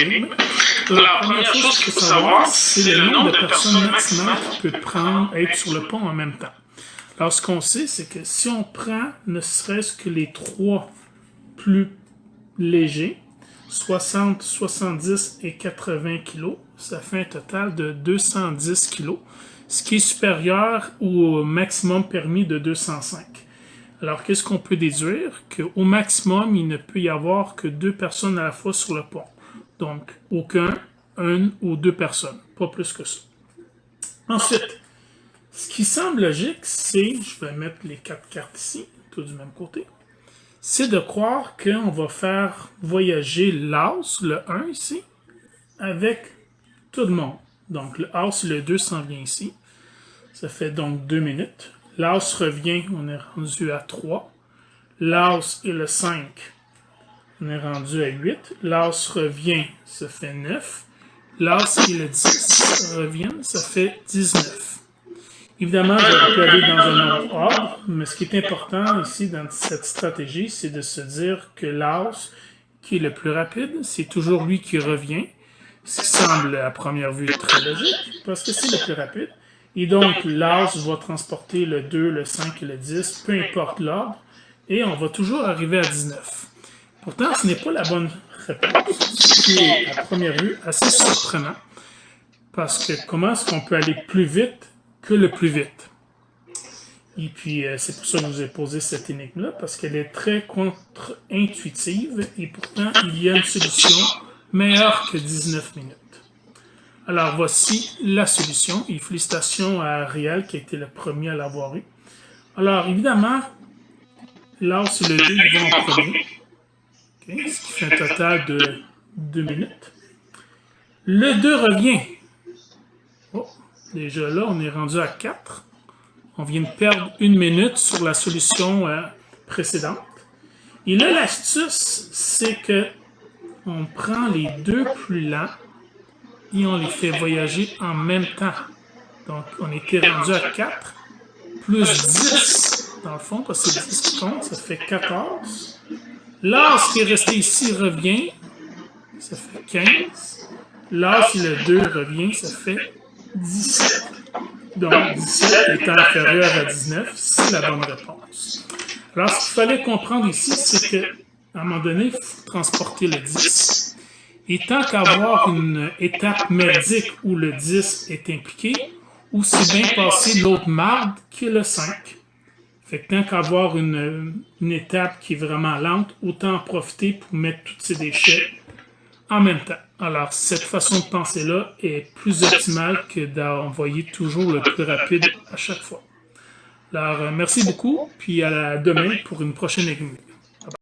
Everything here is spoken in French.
énigme. La première chose qu'il faut savoir, c'est le nombre de personnes maximales qui peuvent être sur le pont en même temps. Alors, ce qu'on sait, c'est que si on prend ne serait-ce que les 3 plus légers, 60, 70 et 80 kg, ça fait un total de 210 kg, ce qui est supérieur au maximum permis de 205. Alors, qu'est-ce qu'on peut déduire? Qu'au maximum, il ne peut y avoir que 2 personnes à la fois sur le pont. Donc, aucun, 1 ou 2 personnes, pas plus que ça. Ensuite, ce qui semble logique, c'est, je vais mettre les 4 cartes ici, tout du même côté, c'est de croire qu'on va faire voyager l'as, le 1 ici, avec tout le monde. Donc, le as et le 2 s'en vient ici. Ça fait donc 2 minutes. L'as revient, on est rendu à 3. L'as et le 5, on est rendu à 8. L'as revient, ça fait 9. L'as et le 10 reviennent, ça fait 19. Évidemment, j'aurais pu aller dans un autre ordre, mais ce qui est important ici dans cette stratégie, c'est de se dire que l'as, qui est le plus rapide, c'est toujours lui qui revient, ce qui semble à première vue très logique, parce que c'est le plus rapide. Et donc, l'as va transporter le 2, le 5 et le 10, peu importe l'ordre, et on va toujours arriver à 19. Pourtant, ce n'est pas la bonne réponse, ce qui est, à première vue, assez surprenant, parce que comment est-ce qu'on peut aller plus vite que le plus vite? Et puis, c'est pour ça que je vous ai posé cette énigme-là, parce qu'elle est très contre-intuitive, et pourtant, il y a une solution meilleure que 19 minutes. Alors, voici la solution, et félicitations à Ariel, qui a été le premier à l'avoir eu. Alors, évidemment, l'as et le 2, ils vont en premier, okay, ce qui fait un total de 2 minutes. Le 2 revient. Oh. Déjà là, on est rendu à 4. On vient de perdre 1 minute sur la solution précédente. Et là, l'astuce, c'est que on prend les 2 plus lents et on les fait voyager en même temps. Donc, on était rendu à 4, plus 10, dans le fond, parce que c'est 10 qui compte, ça fait 14. L'as qui est resté ici revient, ça fait 15. L'as et le 2 revient, ça fait 17. Donc, 17 étant inférieur à 19, c'est la bonne réponse. Alors, ce qu'il fallait comprendre ici, c'est qu'à un moment donné, il faut transporter le 10. Et tant qu'avoir une étape merdique où le 10 est impliqué, aussi bien passer l'autre marde qui est le 5. Fait que tant qu'avoir une étape qui est vraiment lente, autant en profiter pour mettre tous ces déchets en même temps. Alors, cette façon de penser-là est plus optimale que d'envoyer toujours le plus rapide à chaque fois. Alors, merci beaucoup, puis à demain pour une prochaine énigme.